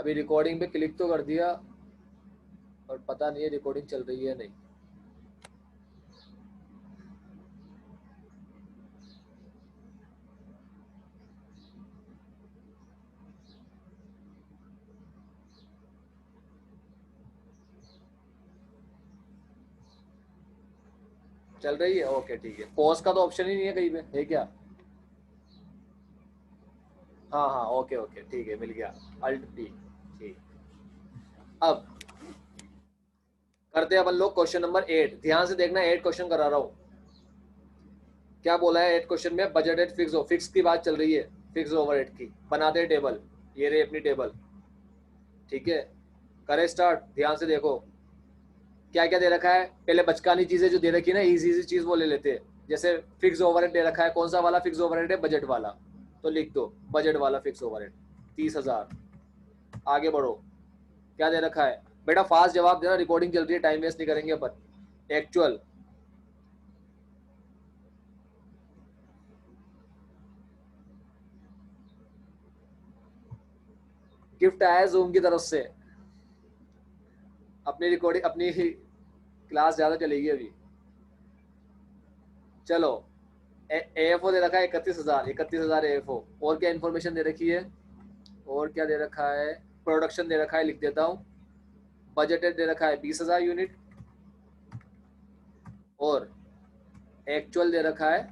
अभी रिकॉर्डिंग पे क्लिक तो कर दिया और पता नहीं है रिकॉर्डिंग चल रही है नहीं। चल रही है, ओके ठीक है। पॉज का तो ऑप्शन ही नहीं है कहीं पे, है क्या? हाँ हाँ, ओके ओके ठीक है, मिल गया। Alt P. ठीक। अब करते हैं अपन लोग क्वेश्चन नंबर 8। ध्यान से देखना, 8 क्वेश्चन करा रहा हूँ। क्या बोला है 8 क्वेश्चन में? बजटेड फिक्स हो, फिक्स की बात चल रही है, फिक्स ओवरहेड की। बनाते हैं टेबल, ये रही अपनी टेबल। ठीक है, करें स्टार्ट। ध्यान से देखो क्या क्या दे रखा है। पहले बचकानी चीजें जो दे रखी है ना, इजी इजी चीज वो ले लेते हैं। जैसे फिक्स ओवरहेड दे रखा है, कौन सा वाला फिक्स ओवरहेड है? बजट वाला। तो लिख दो बजट वाला फिक्स ओवरहेड 30,000। आगे बढ़ो, क्या दे रखा है? बेटा फास्ट जवाब देना, रिकॉर्डिंग चल रही है, टाइम वेस्ट नहीं करेंगे अपन। एक्चुअल, गिफ्ट आया जूम की तरफ से। अपनी रिकॉर्डिंग, अपनी क्लास ज्यादा चलेगी अभी। चलो, एफ ओ दे रखा है 31,000, 31,000 एफ ओ। और क्या इन्फॉर्मेशन दे रखी है? और क्या दे रखा है? प्रोडक्शन दे रखा है, लिख देता हूँ। बजटेड दे रखा है 20,000 यूनिट। और एक्चुअल दे रखा है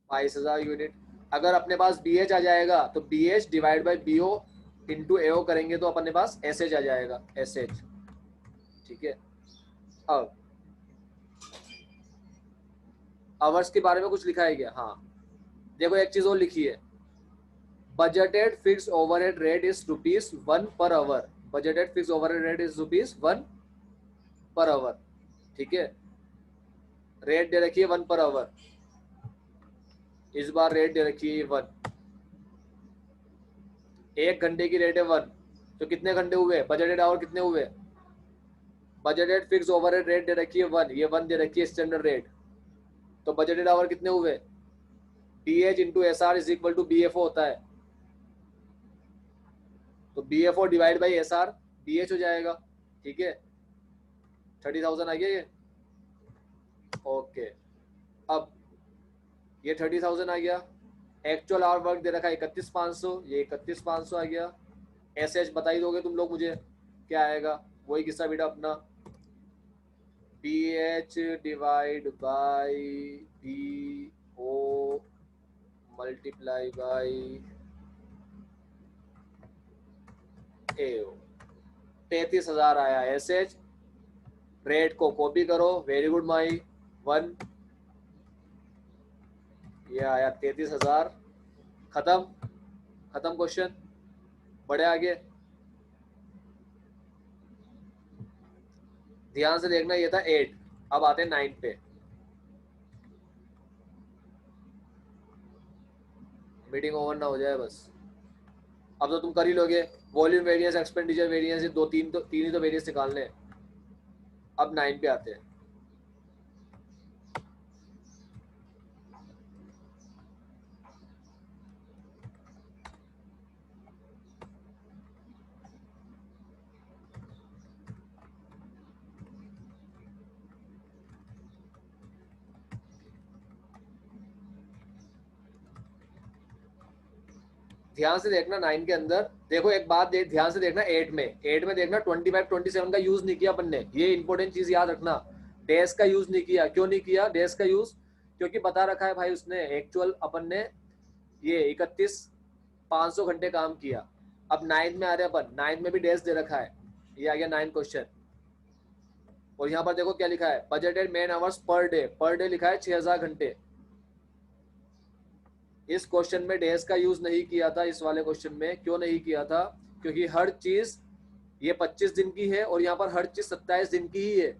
22,000 यूनिट। अगर अपने पास बी एच आ जाएगा तो B H divide by B O into A O करेंगे तो अपने पास एस एच आ जाएगा, एस एच। ठीक है। अब आवर्स के बारे में कुछ लिखा है क्या? हाँ, देखो एक चीज और लिखी है। Budgeted fix overhead rate is ₹1 per hour. Budgeted fix overhead rate is ₹1 per hour. ठीक है, रेट दे रखी है 1 पर आवर। इस बार रेट दे रखी है 1। 1 घंटे की रेट है 1। तो कितने घंटे हुए? बजटेड आवर कितने हुए? बजटेड फिक्स ओवरहेड रेट दे रखी है 1, ये 1 दे रखी है स्टैंडर्ड रेट। तो बजटेड आवर कितने हुए? B H into S R is equal to B F O होता है। तो B F O divide by S R, B H हो जाएगा। ठीक है, 30,000 आ गया ये। ओके, अब ये 30,000 आ गया। एक्चुअल आवर वर्क दे रखा है 31,500, ये 31,500 आ गया। एस एच बता ही दोगे तुम लोग मुझे क्या आएगा? वही किस्सा बेटा अपना, B H divide by B O multiply by A O. 33,000 आया एस एच। रेट को कॉपी करो, वेरी गुड माई 1। ये आया 33,000। खत्म, खत्म क्वेश्चन। बढ़े आगे। ध्यान से देखना, ये था 8। अब आते हैं 9 पे। मीटिंग ओवर ना हो जाए बस। अब तो तुम कर ही लोगे। वॉल्यूम वेरिएंस, एक्सपेंडिचर वेरिएंस, ये दो तीन तो, तीन ही तो वेरिएंस निकालने हैं। अब 9 पे आते हैं। ध्यान से देखना 9 के अंदर। देखो एक बात ध्यान से देखना, 8 में देखना 25 27 का यूज नहीं किया अपन ने। ये इंपॉर्टेंट चीज याद रखना, डेज का यूज नहीं किया। क्यों नहीं किया डेज का यूज? क्योंकि बता रखा है भाई उसने, एक्चुअल अपन ने ये 31,500 घंटे काम किया। अब 9 में आ रहे अपन, 9 में भी डेज दे रखा है। ये आ गया 9 क्वेश्चन। और यहाँ पर देखो क्या लिखा है, budgeted man hours per day. Per day लिखा है 6,000 घंटे। इस क्वेश्चन में डेज का यूज नहीं किया था, इस वाले क्वेश्चन में। क्यों नहीं किया था? क्योंकि हर चीज ये 25 दिन की है और यहाँ पर हर चीज 27 दिन की ही है।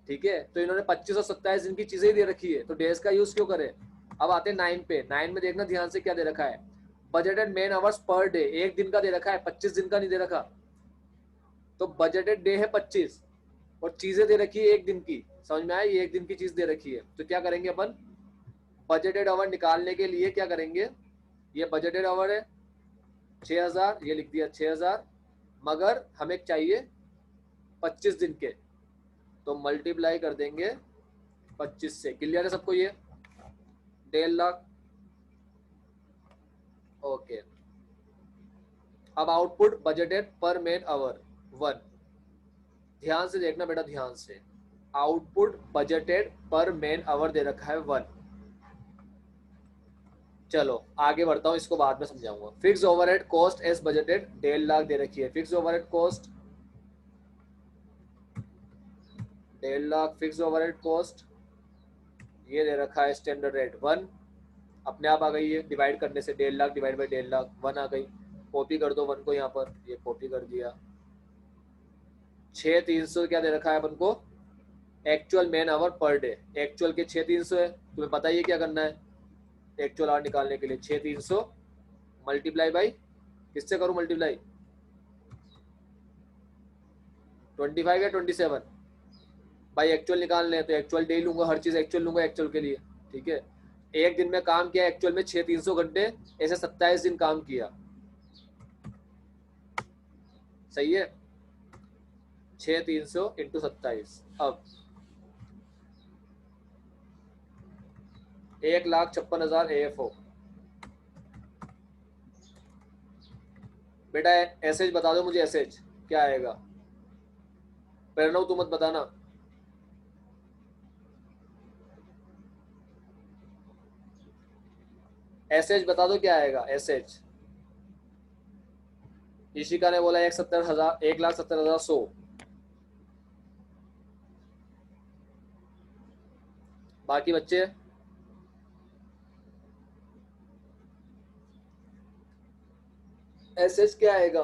ठीक है, तो इन्होंने 25 और 27 दिन की चीजें ही दे रखी है, तो डेज का यूज क्यों करें? अब आते हैं 9 पे। 9 में देखना ध्यान से क्या दे रखा है। Budgeted man hours per day, एक दिन का दे रखा है, 25 दिन का नहीं दे रखा। तो बजटेड डे है 25 और चीजें दे रखी है एक दिन की। समझ में आया? ये एक दिन की चीज दे रखी है, तो क्या करेंगे अपन? बजटेड आवर निकालने के लिए क्या करेंगे? ये बजटेड आवर है, 6,000, ये लिख दिया 6,000, मगर हमें चाहिए 25 दिन के, तो मल्टीप्लाई कर देंगे 25 से। क्लियर है सबको ये? 1.5 लाख। ओके, अब आउटपुट बजटेड पर मैन आवर 1। ध्यान से देखना बेटा, ध्यान से। आउटपुट बजटेड पर मैन आवर दे रखा है 1। चलो आगे बढ़ता हूँ, इसको बाद में समझाऊंगा। Fix overhead cost as budgeted 1.5 lakh दे रखी है। Fix overhead cost 1.5 lakh, fix overhead cost ये दे रखा है स्टैंडर्ड रेट 1। अपने आप आ गई है, डिवाइड करने से 1.5 लाख डिवाइड बाई 1.5 लाख 1 आ गई। कॉपी कर दो 1 को यहाँ पर, ये कॉपी कर दिया। 6,300 क्या दे रखा है अपन को? Actual man hour per day. Actual के 6,300 है, तुम्हें पता ही है क्या करना है एक्चुअल आवर निकालने के लिए। 6,300 मल्टीप्लाई बाई, किससे करूँ मल्टीप्लाई? 25 या 27? भाई एक्चुअल निकालने हैं तो एक्चुअल डे लूंगा, हर चीज एक्चुअल लूंगा एक्चुअल के लिए। ठीक है, एक दिन में काम किया एक्चुअल में 6,300 घंटे, ऐसे 27 दिन काम किया। सही है, 6,300 इंटू 27। अब 1,56,000 AFO। बेटा एसएच बता दो मुझे, एसएच क्या आएगा? प्रणव तू मत बताना। एसएच बता दो क्या आएगा एसएच। ईशिका ने बोला 1,70,000, 1,70,100। बाकी बच्चे एसएच क्या आएगा?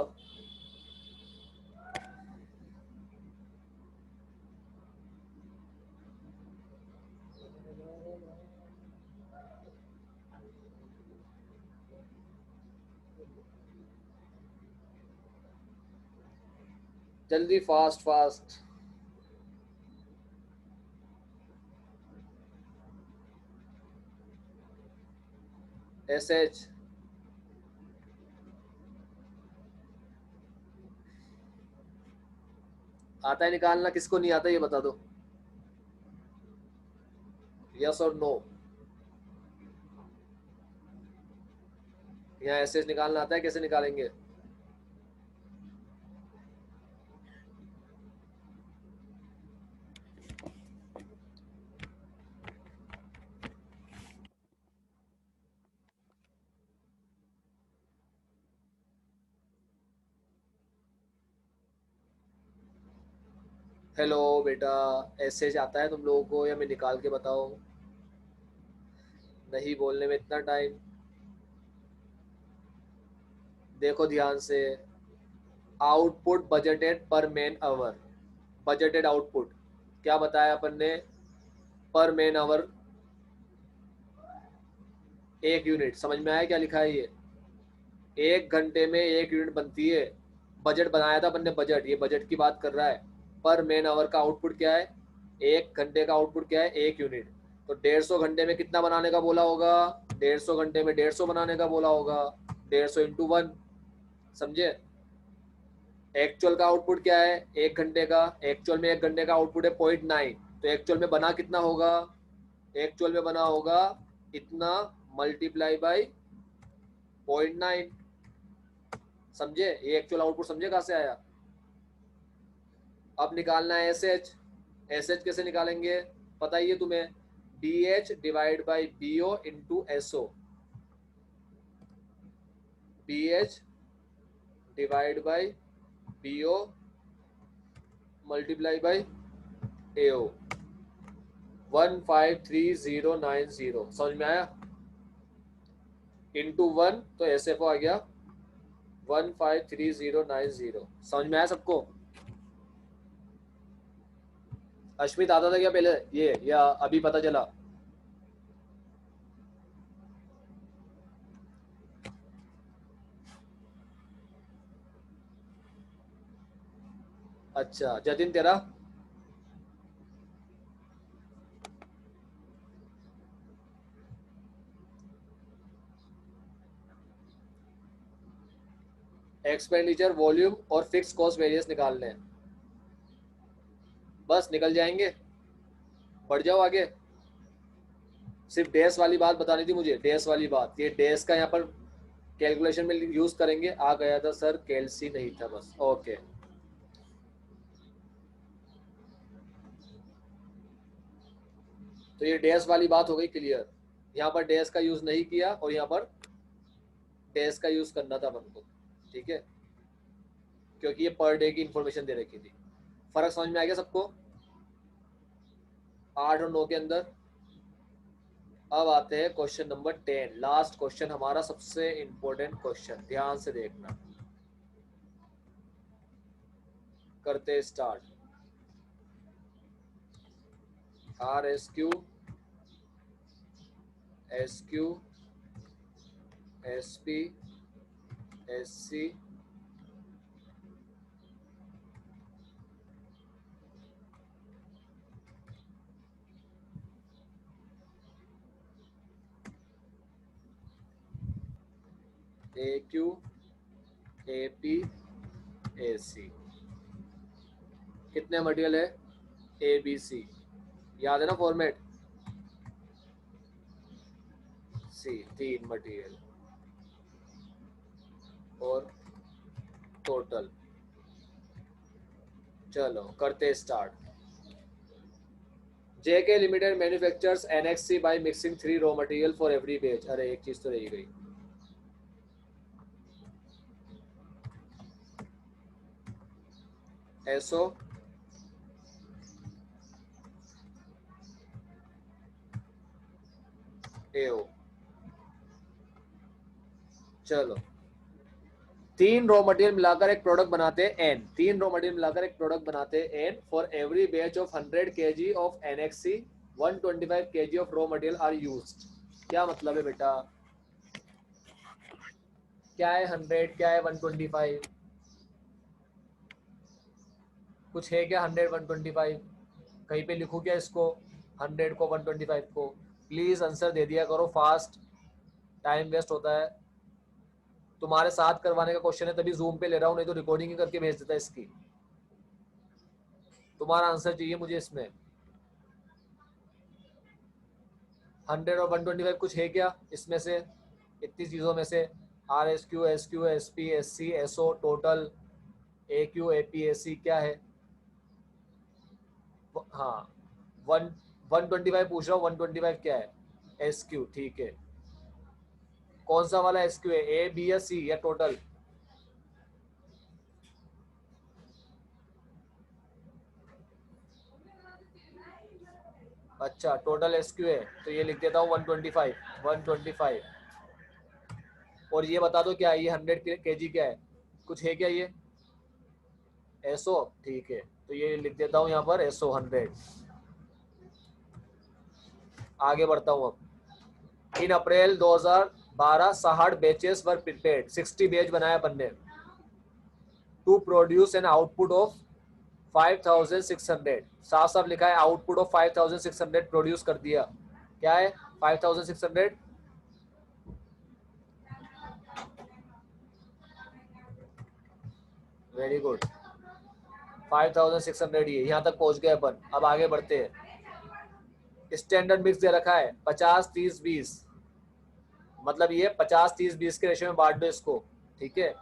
जल्दी फास्ट फास्ट। एसएच आता है निकालना, किसको नहीं आता ये बता दो, यस और नो। यहाँ एसएच निकालना आता है, कैसे निकालेंगे? हेलो बेटा, एसएच आता है तुम लोगों को या मैं निकाल के बताओ? नहीं बोलने में इतना टाइम। देखो ध्यान से, आउटपुट बजटेड पर मैन आवर, बजटेड आउटपुट क्या बताया अपन ने? पर मैन आवर 1 यूनिट। समझ में आया क्या लिखा है ये? 1 घंटे में 1 यूनिट बनती है। बजट बनाया था अपन ने, बजट, ये बजट की बात कर रहा है। पर मैन आवर का आउटपुट क्या है? 1 घंटे का आउटपुट क्या है? 1 यूनिट। तो 150 घंटे में कितना बनाने का बोला होगा? 150 घंटे में 150 बनाने का बोला होगा। 150 इंटू 1। समझे? एक्चुअल का आउटपुट क्या है 1 घंटे का? एक्चुअल में 1 घंटे का आउटपुट है 0.9, तो एक्चुअल में बना कितना होगा? एक्चुअल में बना होगा इतना, मल्टीप्लाई बाई 0.9। समझे? ये एक्चुअल आउटपुट समझे कहाँ से आया? अब निकालना है एस एच। एस एच कैसे निकालेंगे पता ही है तुम्हें? D H divide by B O into S O. B H divide by B O multiply by A O. 153,090। समझ में आया? इंटू 1 तो एस एफ ओ आ गया 153,090। समझ में आया सबको? अश्मित आता था क्या पहले ये, या अभी पता चला? अच्छा जतिन तेरा? एक्सपेंडिचर, वॉल्यूम और फिक्स कॉस्ट वेरिएंस निकालने हैं, बस निकल जाएंगे। बढ़ जाओ आगे। सिर्फ डेस वाली बात बतानी थी मुझे, डेस वाली बात, ये डेस का यहाँ पर कैलकुलेशन में यूज करेंगे। आ गया था सर, कैलसी नहीं था बस, ओके। तो ये डेस वाली बात हो गई क्लियर। यहाँ पर डेस का यूज नहीं किया और यहाँ पर डेस का यूज करना था अपन को, ठीक है, क्योंकि ये पर डे की इंफॉर्मेशन दे रखी थी। फर्क समझ में आ गया सबको? 8 और 9 के अंदर। अब आते हैं क्वेश्चन नंबर 10, लास्ट क्वेश्चन हमारा, सबसे इंपॉर्टेंट क्वेश्चन, ध्यान से देखना। करते start. R S Q, S Q, S P, S C, A Q, A P, A C. कितने मटेरियल है? ए बी सी, याद है ना फॉर्मेट? सी 3 मटेरियल और टोटल। चलो करते start. JK Limited manufactures NXC by mixing 3 raw material for every batch। अरे एक चीज तो रही गई, SO, AO। चलो, 3 रॉ मटेरियल मिलाकर एक प्रोडक्ट बनाते हैं N, 3 रॉ मटेरियल मिलाकर एक प्रोडक्ट बनाते हैं N। For every batch of 100 kg of NXC 125 kg of raw material are used. क्या मतलब है बेटा? क्या है 100, क्या है 125? कुछ है क्या 100 125? कहीं पे लिखूं क्या इसको, 100 को 125 को? प्लीज आंसर दे दिया करो फास्ट, टाइम वेस्ट होता है। तुम्हारे साथ करवाने का क्वेश्चन है तभी जूम पे ले रहा हूँ, नहीं तो रिकॉर्डिंग ही करके भेज देता इसकी। तुम्हारा आंसर चाहिए मुझे इसमें। 100 और 125 कुछ है क्या इसमें से, इतनी चीजों में से? R S Q, S Q, S P, S C, S O, total, A Q, A P, A C, क्या है? हाँ, 125 पूछ रहा हूँ, 125 क्या है? एस क्यू, ठीक है। कौन सा वाला एस क्यू है, ए बी या सी या टोटल? अच्छा टोटल एस क्यू है, तो ये लिख देता हूँ 125, 125। और ये बता दो क्या है ये 100 kg क्या है, कुछ है क्या ये? एसओ, ठीक है, तो ये लिख देता हूँ यहाँ पर एसओ 100। आगे बढ़ता हूँ अब। In April 2012 60 batches were prepared, 60 batch बनाया अपन ने, to produce an output of 5600। साफ साफ लिखा है आउटपुट ऑफ 5600 प्रोड्यूस कर दिया। क्या है 5600? वेरी गुड, 5600 ही है, यहाँ तक पहुंच गए अपन। अब आगे बढ़ते हैं। स्टैंडर्ड मिक्स दे रखा है 50-30-20, मतलब ये 50-30-20 के रेशियो में बांट दो इसको, ठीक है,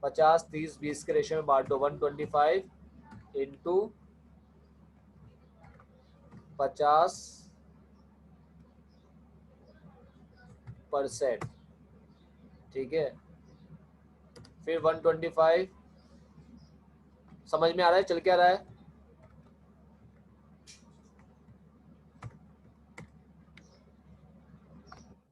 50-30-20 के रेशियो में बांट दो। 125 इंटू 50%, ठीक है। फिर 125, समझ में आ रहा है, चल के आ रहा है?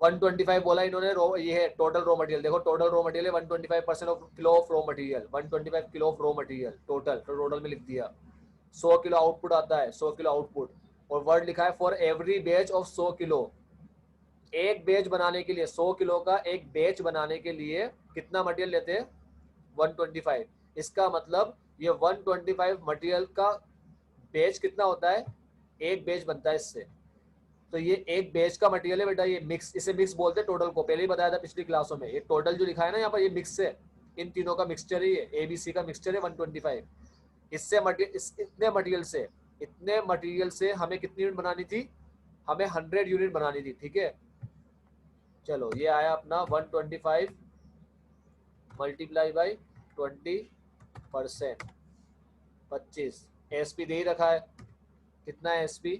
वन 125 बोला इन्होंने, ये है टोटल रॉ मटेरियल। देखो टोटल रॉ मटेरियल है 125% of kilo of raw material, 125 kilo of raw material total, तो टोटल में लिख दिया। 100 किलो आउटपुट आता है, 100 किलो आउटपुट, और वर्ड लिखा है for every batch of 100 kilo. एक बैच बनाने के लिए, 100 किलो का एक बैच बनाने के लिए कितना मटेरियल लेते हैं? 125। इसका मतलब ये 125 मटेरियल का बैच कितना होता है? एक बैच बनता है इससे। तो ये एक बैच का मटेरियल है बेटा, ये मिक्स, इसे मिक्स बोलते हैं टोटल को, पहले ही बताया था पिछली क्लासों में। ये टोटल जो लिखा है ना यहाँ पर, ये मिक्स है, इन तीनों का मिक्सचर ही है, ABC का मिक्सचर है 125। इससे इतने मटेरियल से हमें कितनी यूनिट बनानी थी, हमें 100 यूनिट बनानी थी, ठीक है। चलो ये आया अपना 125 मल्टीप्लाई बाई 20% 25। एसपी दे ही रखा है, कितना है एसपी,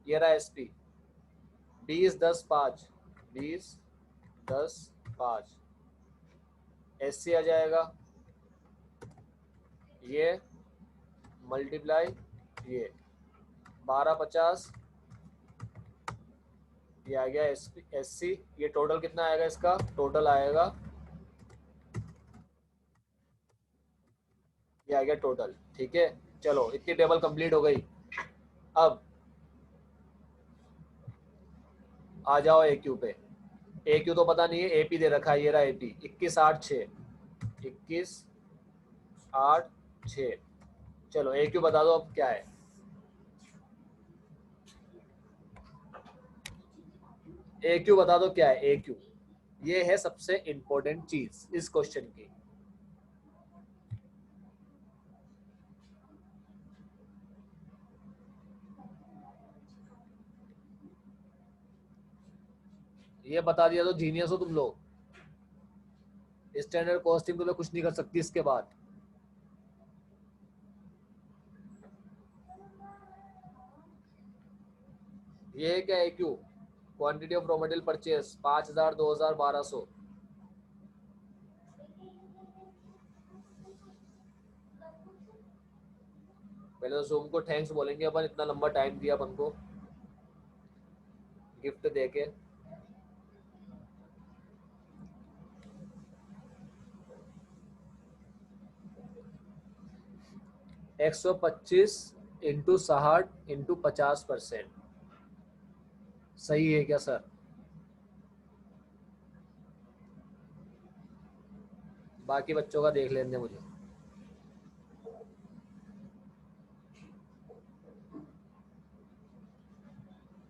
ये रहा एसपी 20 10 5 20 10 5। एससी आ जाएगा ये मल्टीप्लाई ये 12 50, ये आ गया एससी। ये टोटल कितना आएगा, इसका टोटल आएगा, ये आ गया टोटल, ठीक है। चलो इतनी टेबल कंप्लीट हो गई। अब आ जाओ AQ पे। AQ तो पता नहीं है, AP दे रखा है, ये रहा AP 21 8 6 21 8 6। चलो AQ बता दो अब क्या है। AQ बता दो क्या है AQ। ये है सबसे इंपॉर्टेंट चीज इस क्वेश्चन की। ये बता दिया तो जीनियस हो तुम लोग। स्टैंडर्ड कॉस्टिंग तुम्हें कुछ नहीं कर सकती इसके बाद। ये है क्या AQ, quantity of raw material purchase 5000 2000 1200। पहले तो जूम को थैंक्स बोलेंगे अपन, इतना लंबा टाइम दिया अपन को गिफ्ट देके। एक 125 इंटू 60 इंटू 50%, सही है क्या सर? बाकी बच्चों का देख लेने मुझे।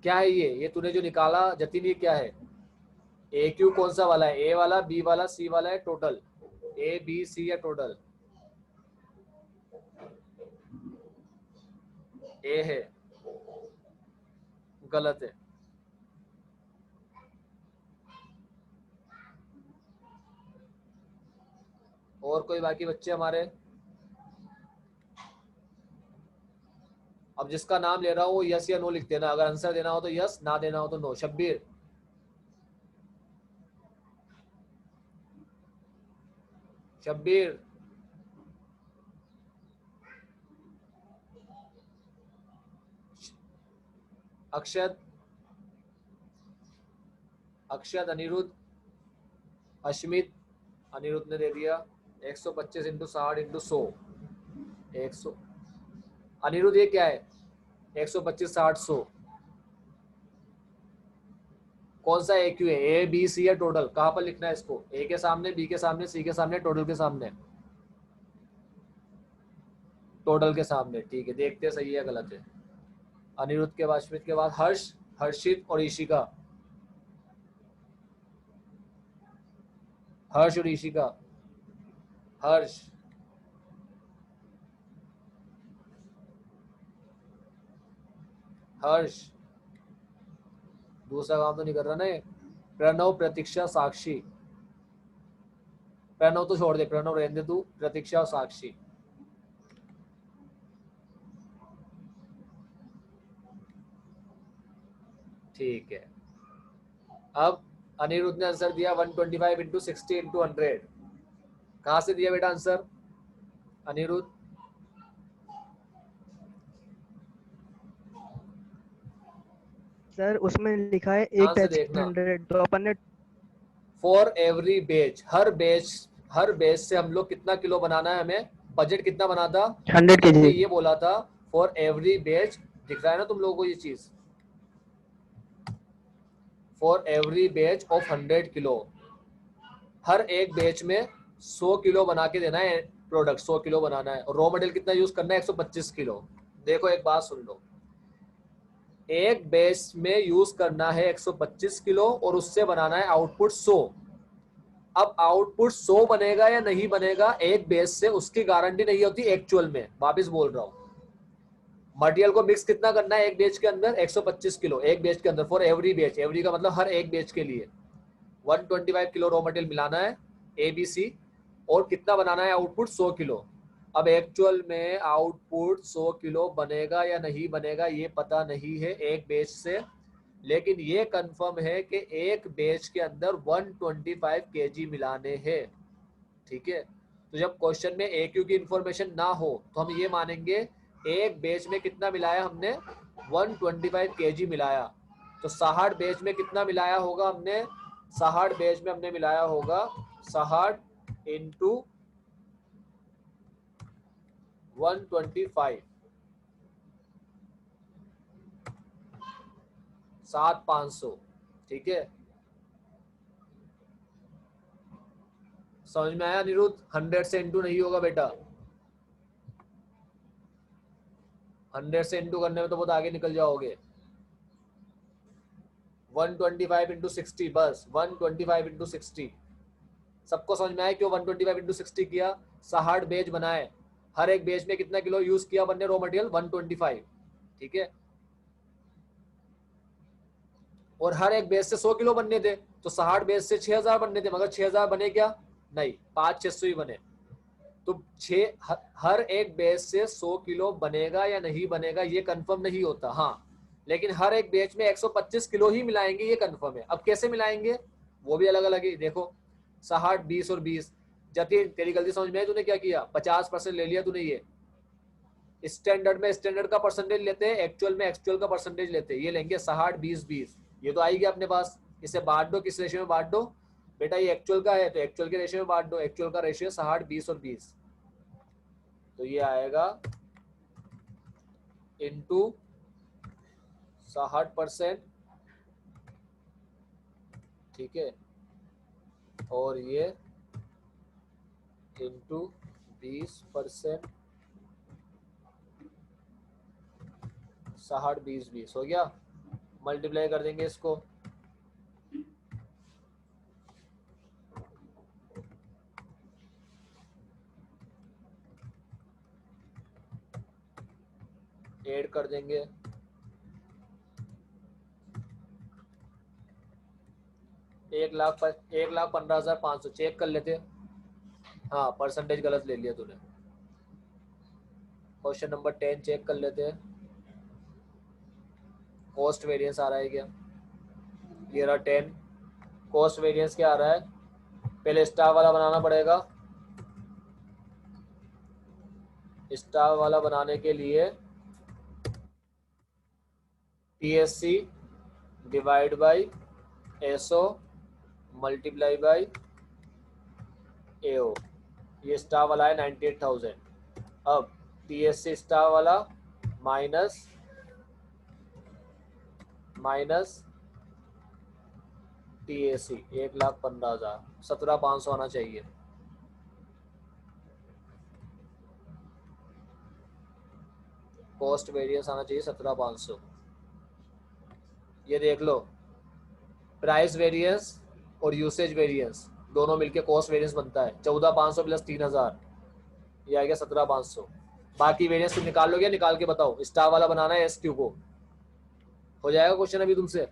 क्या है ये तूने जो निकाला जतिन, ये क्या है? AQ कौन सा वाला है, A वाला, B वाला, C वाला है, टोटल ABC या टोटल? A है, गलत है। और कोई बाकी बच्चे हमारे? अब जिसका नाम ले रहा हूँ वो यस या नो लिख देना, अगर आंसर देना हो तो यस, ना देना हो तो नो। शब्बीर, शब्बीर, अक्षत, अक्षत, अनिरुद्ध, अश्मित, अनिरुद्ध ने दे दिया 125 इंटू 60 इंटू 100 100। अनिरुद्ध ये क्या है 125 60 100? कौन सा AQ है, ABC या टोटल? कहाँ पर लिखना है इसको, A के सामने, B के सामने, C के सामने, टोटल के सामने? टोटल के सामने, ठीक है। देखते हैं सही है गलत है। अनिरुद्ध के बाद अश्मित के बाद हर्ष, हर्षित और ईशिका। हर्ष और ईशिका। हर्ष, हर्ष, दूसरा काम तो नहीं कर रहा ना ये। प्रणव, प्रतीक्षा, साक्षी। प्रणव तो छोड़ दे, प्रणव रहने दे तू, प्रतीक्षा और साक्षी। ठीक है। अब अनिरुद्ध ने आंसर दिया 125 इंटू 60 इंटू 100। कहाँ से दिया बेटा आंसर अनिरुद्ध? सर उसमें लिखा है एक ध्यान से बैच देखना। 100, तो अपन ने for every batch, her batch से हम लोग कितना किलो बनाना है, हमें बजट कितना बना था 100 हमने kg। ये बोला था फॉर एवरी बैच। दिख रहा है ना तुम लोगों को ये चीज, for every batch of 100 kilo. हर एक बैच में 100 किलो बना के देना है प्रोडक्ट, 100 किलो बनाना है। और रॉ मटेरियल कितना यूज करना है 125 किलो। देखो एक बात सुन लो, एक बैच में यूज करना है 125 किलो और उससे बनाना है आउटपुट 100। अब आउटपुट 100 बनेगा या नहीं बनेगा एक बेच से, उसकी गारंटी नहीं होती एक्चुअल में। वापिस बोल रहा हूँ, मटेरियल को मिक्स कितना करना है एक बेच के अंदर, 125 किलो एक बेच के अंदर, फॉर एवरी बेच, एवरी का मतलब हर एक बेच के लिए 125 किलो रॉ मटेरियल मिलाना है ABC, और कितना बनाना है आउटपुट 100 किलो। अब एक्चुअल में आउटपुट 100 किलो बनेगा या नहीं बनेगा ये पता नहीं है एक बेच से, लेकिन ये कंफर्म है कि एक बेच के अंदर 125 kg मिलाने हैं। ठीक है, तो जब क्वेश्चन में AQ की इंफॉर्मेशन ना हो तो हम ये मानेंगे एक बेच में कितना मिलाया हमने, 125 kg मिलाया। तो 60 बेच में कितना मिलाया होगा हमने, 60 बेच में हमने मिलाया होगा 60 इंटू 125, 7,500। ठीक है, समझ में आया अनिरुद्ध? 100 से इंटू नहीं होगा बेटा, 100 से इंटू करने में तो बहुत आगे निकल जाओगे। 125 इंटू 60, बस 125 इंटू 60। सबको समझ में आया क्यों 125 इंटू 60 किया? 60 बेच बनाए, हर एक बेच में कितना किलो यूज किया बनने रॉ मटेरियल, 125। ठीक है, और हर एक बेच से 100 किलो बनने थे, तो 60 बेच से 6000 बनने थे, मगर 6000 बने क्या? नहीं, 5-600 ही बने। तो हर एक बेच से 100 किलो बनेगा या नहीं बनेगा ये कंफर्म नहीं होता। हाँ, लेकिन हर एक बेच में 125 किलो ही मिलाएंगे ये कंफर्म है। अब कैसे मिलाएंगे वो भी अलग अलग ही। देखो 60, 20 और 20। जतिन तेरी गलती समझ में है, तूने क्या किया, 50% ले लिया तूने। ये स्टैंडर्ड में स्टैंडर्ड का परसेंटेज लेते हैं, एक्चुअल में एक्चुअल का परसेंटेज लेते हैं। ये लेंगे 60, 20, 20। ये तो आई गया अपने पास, इसे बांट दो, किस रेशियो में बांट दो बेटा, ये एक्चुअल का है तो एक्चुअल के रेशियो में बांट दो। एक्चुअल का रेशियो 60, 20 और 20, तो ये आएगा इंटू 60%। ठीक है, और ये इंटू 20%, 60, 20, 20 हो गया। मल्टीप्लाई कर देंगे इसको, ऐड कर देंगे, 1,15,500 चेक कर लेते। हाँ, परसेंटेज गलत ले लिया तूने। क्वेश्चन नंबर 10 चेक कर लेते हैं, कॉस्ट वेरिएंस आ रहा है क्या? ये रहा 10। कॉस्ट वेरिएंस क्या आ रहा है, पहले स्टार वाला बनाना पड़ेगा। स्टार वाला बनाने के लिए TSC divide by SO multiply by AO। ये स्टार वाला है 98,000। अब TSC स्टार वाला माइनस TAC 1,15,000, 17,500 आना चाहिए। कॉस्ट वेरिएंस आना चाहिए 17,500। ये देख लो, प्राइस वेरिएंस और यूसेज वेरिएंस दोनों मिलके कॉस्ट वेरिएंस बनता है 14,500 प्लस 3,000, ये आ गया 17,500। बाकी वेरिएंस तुम निकाल लोगे, निकाल के बताओ। स्टार वाला बनाना है SQ को, हो जाएगा क्वेश्चन अभी तुमसे।